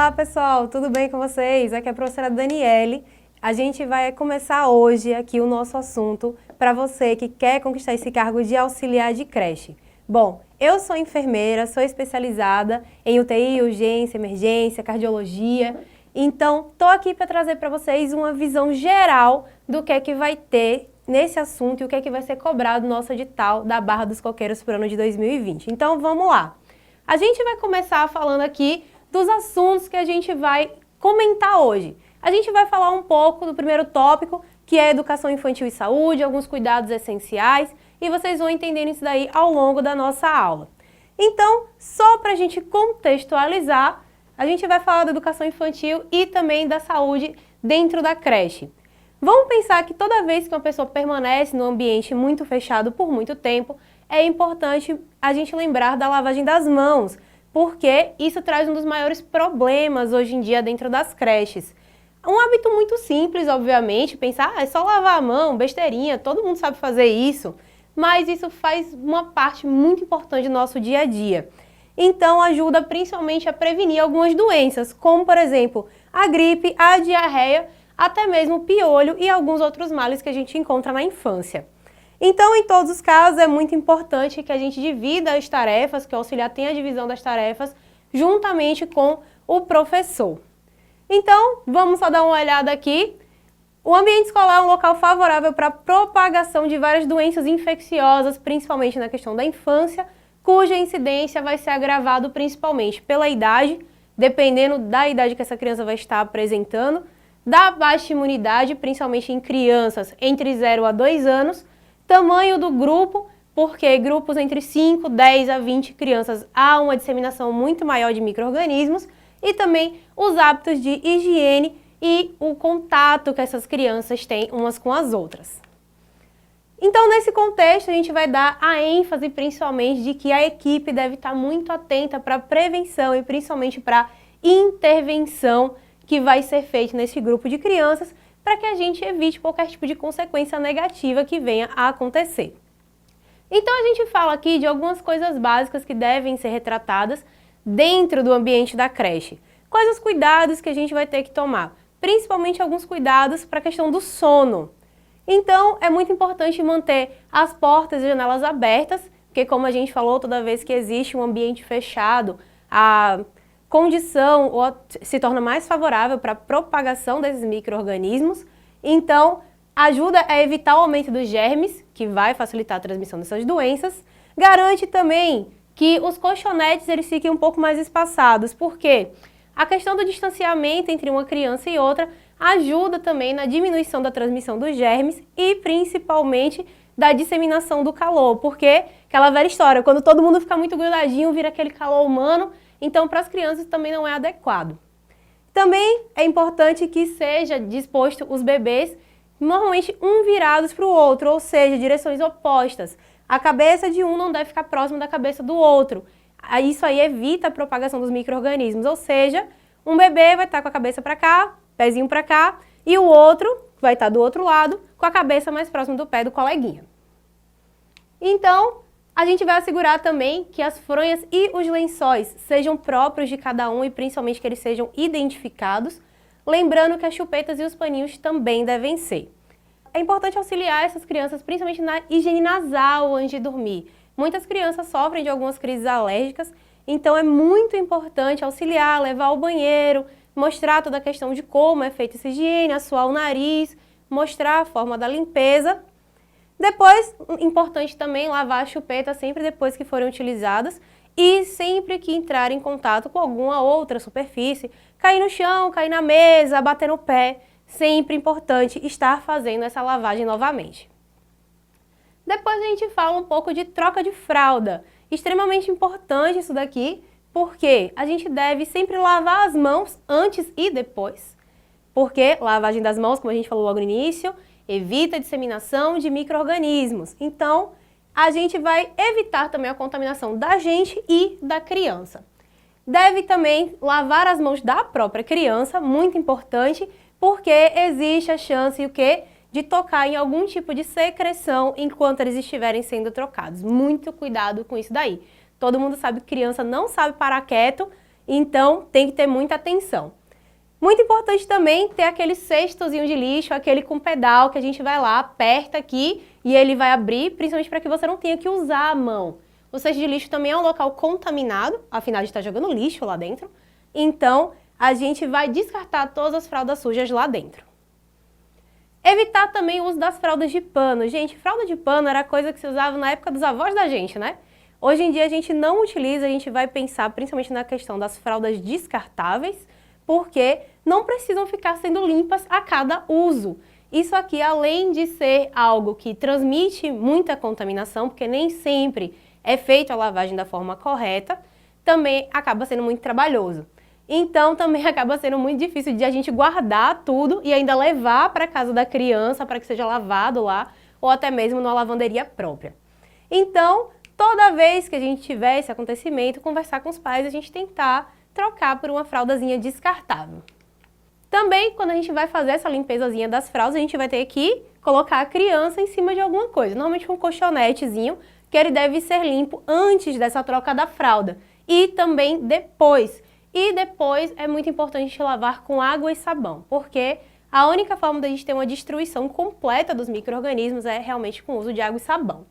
Olá pessoal, tudo bem com vocês? Aqui é a professora Daniele. A gente vai começar hoje aqui o nosso assunto para você que quer conquistar esse cargo de auxiliar de creche. Bom, eu sou enfermeira, sou especializada em UTI, urgência, emergência, cardiologia. Então, estou aqui para trazer para vocês uma visão geral do que é que vai ter nesse assunto e o que é que vai ser cobrado no nosso edital da Barra dos Coqueiros para o ano de 2020. Então, vamos lá. A gente vai começar falando aqui dos assuntos que a gente vai comentar hoje. A gente vai falar um pouco do primeiro tópico, que é educação infantil e saúde, alguns cuidados essenciais, e vocês vão entender isso daí ao longo da nossa aula. Então, só para a gente contextualizar, a gente vai falar da educação infantil e também da saúde dentro da creche. Vamos pensar que toda vez que uma pessoa permanece num ambiente muito fechado por muito tempo, é importante a gente lembrar da lavagem das mãos, porque isso traz um dos maiores problemas hoje em dia dentro das creches. Um hábito muito simples, obviamente, pensar, é só lavar a mão, besteirinha, todo mundo sabe fazer isso, mas isso faz uma parte muito importante do nosso dia a dia. Então, ajuda principalmente a prevenir algumas doenças, como, por exemplo, a gripe, a diarreia, até mesmo o piolho e alguns outros males que a gente encontra na infância. Então, em todos os casos, é muito importante que a gente divida as tarefas, que o auxiliar tenha a divisão das tarefas, juntamente com o professor. Então, vamos só dar uma olhada aqui. O ambiente escolar é um local favorável para a propagação de várias doenças infecciosas, principalmente na questão da infância, cuja incidência vai ser agravado principalmente pela idade, dependendo da idade que essa criança vai estar apresentando, da baixa imunidade, principalmente em crianças entre 0 a 2 anos, tamanho do grupo, porque grupos entre 5, 10 a 20 crianças há uma disseminação muito maior de micro-organismos, e também os hábitos de higiene e o contato que essas crianças têm umas com as outras. Então, nesse contexto, a gente vai dar a ênfase principalmente de que a equipe deve estar muito atenta para a prevenção e principalmente para a intervenção que vai ser feita nesse grupo de crianças, para que a gente evite qualquer tipo de consequência negativa que venha a acontecer. Então, a gente fala aqui de algumas coisas básicas que devem ser retratadas dentro do ambiente da creche. Quais os cuidados que a gente vai ter que tomar? Principalmente alguns cuidados para a questão do sono. Então, é muito importante manter as portas e janelas abertas, porque como a gente falou, toda vez que existe um ambiente fechado, a condição se torna mais favorável para a propagação desses micro-organismos. Então, ajuda a evitar o aumento dos germes, que vai facilitar a transmissão dessas doenças. Garante também que os colchonetes eles fiquem um pouco mais espaçados, porque a questão do distanciamento entre uma criança e outra ajuda também na diminuição da transmissão dos germes e principalmente da disseminação do calor, porque aquela velha história, quando todo mundo fica muito grudadinho, vira aquele calor humano, então para as crianças também não é adequado. Também é importante que seja disposto os bebês, normalmente um virados para o outro, ou seja, direções opostas. A cabeça de um não deve ficar próxima da cabeça do outro. Isso aí evita a propagação dos micro-organismos, ou seja, um bebê vai estar com a cabeça para cá, pezinho para cá, e o outro vai estar do outro lado, com a cabeça mais próxima do pé do coleguinha. Então, a gente vai assegurar também que as fronhas e os lençóis sejam próprios de cada um e principalmente que eles sejam identificados, lembrando que as chupetas e os paninhos também devem ser. É importante auxiliar essas crianças, principalmente na higiene nasal antes de dormir. Muitas crianças sofrem de algumas crises alérgicas, então é muito importante auxiliar, levar ao banheiro, mostrar toda a questão de como é feita essa higiene, assoar o nariz, mostrar a forma da limpeza. Depois, importante também lavar a chupeta sempre depois que forem utilizadas e sempre que entrar em contato com alguma outra superfície, cair no chão, cair na mesa, bater no pé, sempre importante estar fazendo essa lavagem novamente. Depois a gente fala um pouco de troca de fralda. Extremamente importante isso daqui, porque a gente deve sempre lavar as mãos antes e depois. Porque lavagem das mãos, como a gente falou logo no início, evita a disseminação de micro-organismos. Então, a gente vai evitar também a contaminação da gente e da criança. Deve também lavar as mãos da própria criança, muito importante, porque existe a chance de tocar em algum tipo de secreção enquanto eles estiverem sendo trocados. Muito cuidado com isso daí. Todo mundo sabe que criança não sabe parar quieto Então, tem que ter muita atenção. Muito importante também ter aquele cestozinho de lixo, aquele com pedal, que a gente vai lá, aperta aqui e ele vai abrir, principalmente para que você não tenha que usar a mão. O cesto de lixo também é um local contaminado, afinal a gente está jogando lixo lá dentro. Então, a gente vai descartar todas as fraldas sujas lá dentro. Evitar também o uso das fraldas de pano. Gente, fralda de pano era coisa que se usava na época dos avós da gente, né? Hoje em dia a gente não utiliza, a gente vai pensar principalmente na questão das fraldas descartáveis, porque não precisam ficar sendo limpas a cada uso. Isso aqui, além de ser algo que transmite muita contaminação, porque nem sempre é feita a lavagem da forma correta, também acaba sendo muito trabalhoso. Então, também acaba sendo muito difícil de a gente guardar tudo e ainda levar para a casa da criança para que seja lavado lá, ou até mesmo numa lavanderia própria. Então, toda vez que a gente tiver esse acontecimento, conversar com os pais, a gente tentar trocar por uma fraldazinha descartável. Também, quando a gente vai fazer essa limpezazinha das fraldas, a gente vai ter que colocar a criança em cima de alguma coisa, normalmente um colchonetezinho, que ele deve ser limpo antes dessa troca da fralda e também depois. E depois é muito importante a gente lavar com água e sabão, porque a única forma da gente ter uma destruição completa dos micro-organismos é realmente com o uso de água e sabão.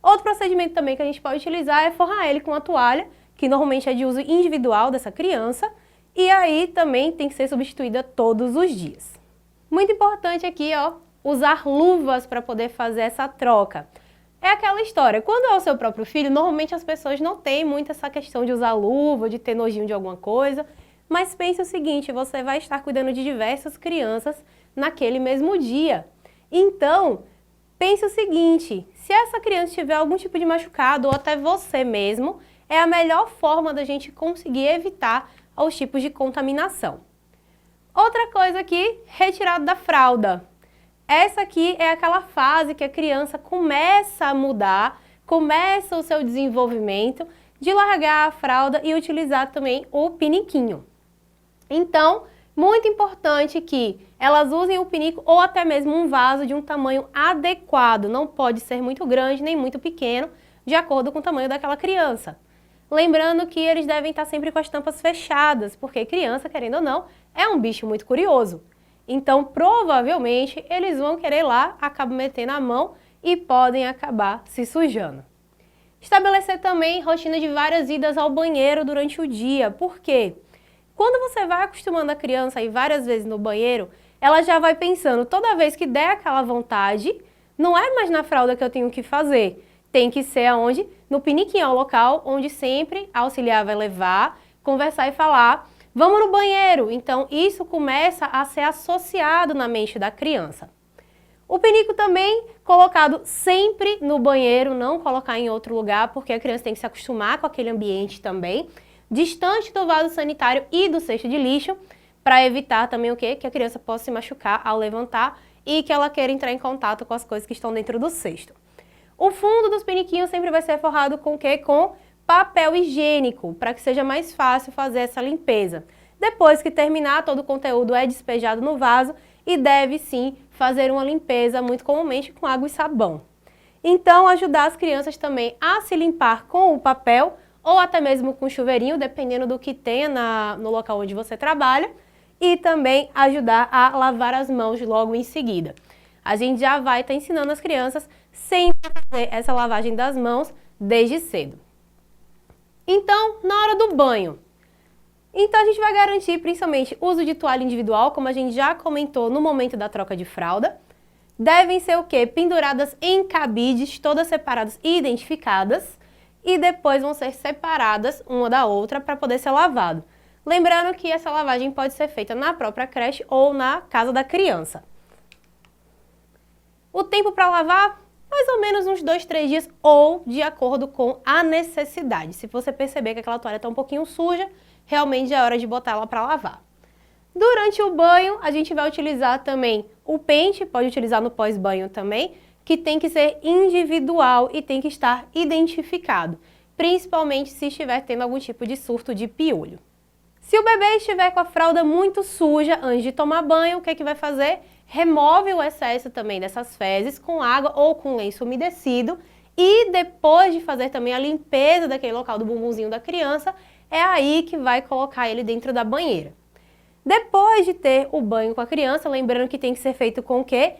Outro procedimento também que a gente pode utilizar é forrar ele com uma toalha, que normalmente é de uso individual dessa criança, e aí também tem que ser substituída todos os dias. Muito importante aqui, ó, usar luvas para poder fazer essa troca. É aquela história, quando é o seu próprio filho, normalmente as pessoas não têm muito essa questão de usar luva, de ter nojinho de alguma coisa, mas pense o seguinte, você vai estar cuidando de diversas crianças naquele mesmo dia. Então, pense o seguinte, se essa criança tiver algum tipo de machucado, ou até você mesmo, é a melhor forma da gente conseguir evitar os tipos de contaminação. Outra coisa aqui, retirada da fralda. Essa aqui é aquela fase que a criança começa a mudar, começa o seu desenvolvimento de largar a fralda e utilizar também o piniquinho. Então, muito importante que elas usem o pinico ou até mesmo um vaso de um tamanho adequado. Não pode ser muito grande nem muito pequeno, de acordo com o tamanho daquela criança. Lembrando que eles devem estar sempre com as tampas fechadas, porque criança, querendo ou não, é um bicho muito curioso. Então, provavelmente, eles vão querer lá, acabam metendo a mão e podem acabar se sujando. Estabelecer também rotina de várias idas ao banheiro durante o dia. Por quê? Quando você vai acostumando a criança a ir várias vezes no banheiro, ela já vai pensando, toda vez que der aquela vontade, não é mais na fralda que eu tenho que fazer. Tem que ser aonde? No piniquinho, é o local onde sempre a auxiliar vai levar, conversar e falar, vamos no banheiro. Então, isso começa a ser associado na mente da criança. O pinico também colocado sempre no banheiro, não colocar em outro lugar, porque a criança tem que se acostumar com aquele ambiente também, distante do vaso sanitário e do cesto de lixo, para evitar também o quê? Que a criança possa se machucar ao levantar e que ela queira entrar em contato com as coisas que estão dentro do cesto. O fundo dos piniquinhos sempre vai ser forrado com o quê? Com papel higiênico, para que seja mais fácil fazer essa limpeza. Depois que terminar, todo o conteúdo é despejado no vaso e deve sim fazer uma limpeza, muito comumente com água e sabão. Então, ajudar as crianças também a se limpar com o papel ou até mesmo com chuveirinho, dependendo do que tenha no local onde você trabalha, e também ajudar a lavar as mãos logo em seguida. A gente já vai estar ensinando as crianças sempre a fazer essa lavagem das mãos desde cedo. Então, na hora do banho, então a gente vai garantir principalmente uso de toalha individual, como a gente já comentou no momento da troca de fralda. Devem ser o quê? Penduradas em cabides, todas separadas e identificadas, e depois vão ser separadas uma da outra para poder ser lavado. Lembrando que essa lavagem pode ser feita na própria creche ou na casa da criança. O tempo para lavar? Mais ou menos uns 2, 3 dias ou de acordo com a necessidade. Se você perceber que aquela toalha está um pouquinho suja, realmente é hora de botar ela para lavar. Durante o banho, a gente vai utilizar também o pente, pode utilizar no pós-banho também, que tem que ser individual e tem que estar identificado, principalmente se estiver tendo algum tipo de surto de piolho. Se o bebê estiver com a fralda muito suja antes de tomar banho, o que é que vai fazer? Remove o excesso também dessas fezes com água ou com lenço umedecido e depois de fazer também a limpeza daquele local do bumbumzinho da criança, é aí que vai colocar ele dentro da banheira. Depois de ter o banho com a criança, lembrando que tem que ser feito com o quê?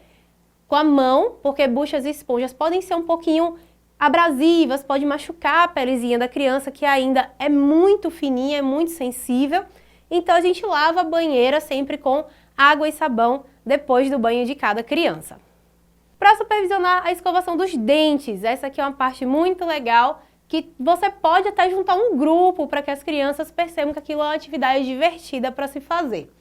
Com a mão, porque buchas e esponjas podem ser um pouquinho abrasivas, pode machucar a pelezinha da criança, que ainda é muito fininha, é muito sensível. Então a gente lava a banheira sempre com água e sabão depois do banho de cada criança. Para supervisionar a escovação dos dentes, essa aqui é uma parte muito legal, que você pode até juntar um grupo para que as crianças percebam que aquilo é uma atividade divertida para se fazer.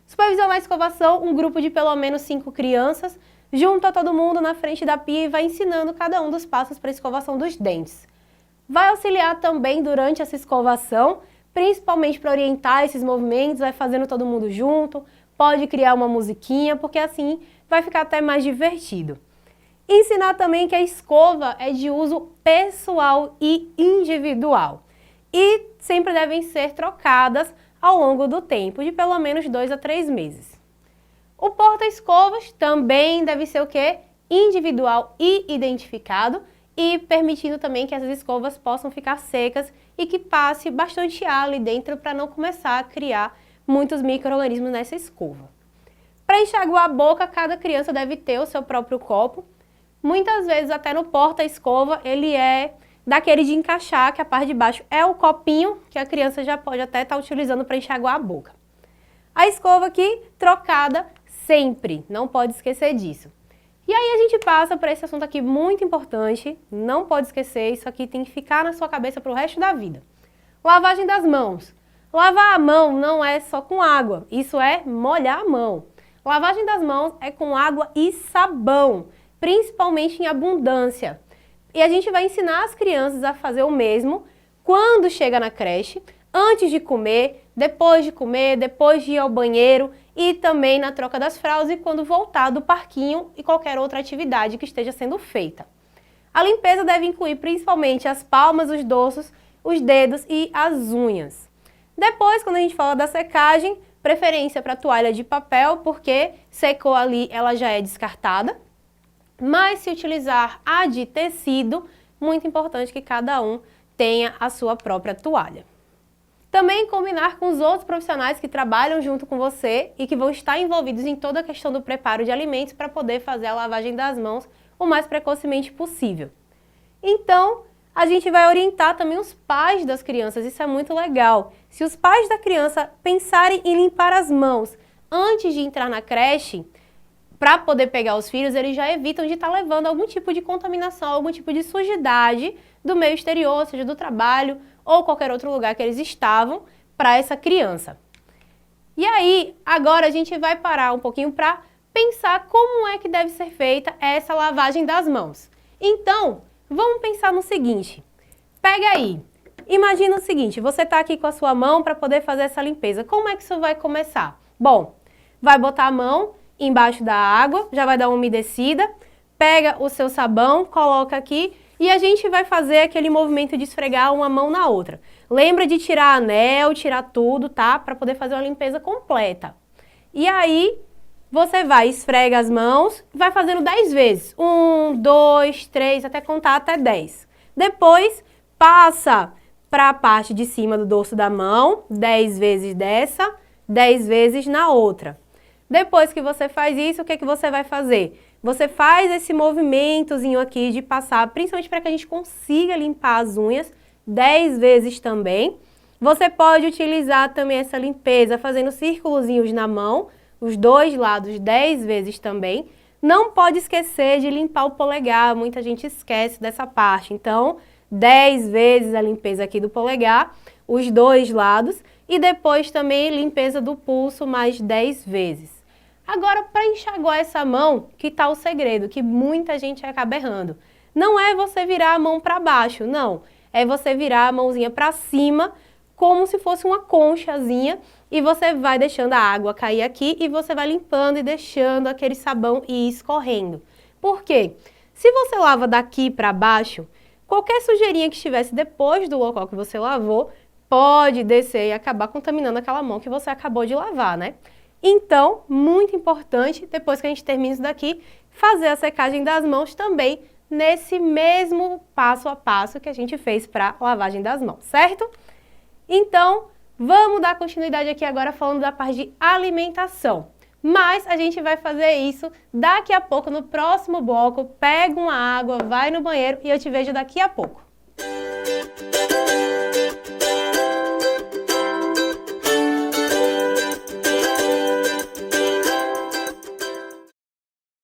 Supervisionar a escovação, um grupo de pelo menos 5 crianças, junta todo mundo na frente da pia e vai ensinando cada um dos passos para a escovação dos dentes. Vai auxiliar também durante essa escovação, principalmente para orientar esses movimentos, vai fazendo todo mundo junto, pode criar uma musiquinha, porque assim vai ficar até mais divertido. Ensinar também que a escova é de uso pessoal e individual e sempre devem ser trocadas ao longo do tempo, de pelo menos 2 a 3 meses. O porta-escovas também deve ser o quê? Individual e identificado e permitindo também que essas escovas possam ficar secas e que passe bastante ar ali dentro para não começar a criar muitos micro-organismos nessa escova. Para enxaguar a boca, cada criança deve ter o seu próprio copo. Muitas vezes até no porta-escova ele é daquele de encaixar, que a parte de baixo é o copinho que a criança já pode até estar utilizando para enxaguar a boca. A escova aqui trocada sempre, não pode esquecer disso. E aí a gente passa para esse assunto aqui muito importante, não pode esquecer, isso aqui tem que ficar na sua cabeça para o resto da vida. Lavagem das mãos. Lavar a mão não é só com água, isso é molhar a mão. Lavagem das mãos é com água e sabão, principalmente em abundância. E a gente vai ensinar as crianças a fazer o mesmo quando chega na creche, antes de comer, depois de ir ao banheiro e também na troca das fraldas e quando voltar do parquinho e qualquer outra atividade que esteja sendo feita. A limpeza deve incluir principalmente as palmas, os dorsos, os dedos e as unhas. Depois, quando a gente fala da secagem, preferência para toalha de papel, porque secou ali, ela já é descartada. Mas se utilizar a de tecido, muito importante que cada um tenha a sua própria toalha. Também combinar com os outros profissionais que trabalham junto com você e que vão estar envolvidos em toda a questão do preparo de alimentos para poder fazer a lavagem das mãos o mais precocemente possível. Então, a gente vai orientar também os pais das crianças, isso é muito legal. Se os pais da criança pensarem em limpar as mãos antes de entrar na creche, para poder pegar os filhos, eles já evitam de estar levando algum tipo de contaminação, algum tipo de sujidade do meio exterior, seja do trabalho ou qualquer outro lugar que eles estavam, para essa criança. E aí, agora a gente vai parar um pouquinho para pensar como é que deve ser feita essa lavagem das mãos. Então, vamos pensar no seguinte, pega aí, imagina o seguinte, você está aqui com a sua mão para poder fazer essa limpeza, como é que isso vai começar? Bom, vai botar a mão embaixo da água, já vai dar uma umedecida, pega o seu sabão, coloca aqui e a gente vai fazer aquele movimento de esfregar uma mão na outra. Lembra de tirar anel, tirar tudo, tá? Para poder fazer uma limpeza completa. E aí, você vai, esfrega as mãos, vai fazendo 10 vezes. 1, 2, 3, até contar até 10. Depois, passa para a parte de cima do dorso da mão, 10 vezes dessa, 10 vezes na outra. Depois que você faz isso, o que você vai fazer? Você faz esse movimentozinho aqui de passar, principalmente para que a gente consiga limpar as unhas, 10 vezes também. Você pode utilizar também essa limpeza fazendo círculozinhos na mão, os dois lados 10 vezes também. Não pode esquecer de limpar o polegar, muita gente esquece dessa parte. Então, 10 vezes a limpeza aqui do polegar, os dois lados. E depois também limpeza do pulso mais 10 vezes. Agora, para enxaguar essa mão, que está o segredo, que muita gente acaba errando. Não é você virar a mão para baixo, não. É você virar a mãozinha para cima, como se fosse uma conchazinha, e você vai deixando a água cair aqui e você vai limpando e deixando aquele sabão ir escorrendo. Por quê? Se você lava daqui para baixo, qualquer sujeirinha que estivesse depois do local que você lavou, pode descer e acabar contaminando aquela mão que você acabou de lavar, né? Então, muito importante, depois que a gente termina isso daqui, fazer a secagem das mãos também nesse mesmo passo a passo que a gente fez para a lavagem das mãos, certo? Então, vamos dar continuidade aqui agora falando da parte de alimentação. Mas a gente vai fazer isso daqui a pouco, no próximo bloco. Pega uma água, vai no banheiro e eu te vejo daqui a pouco.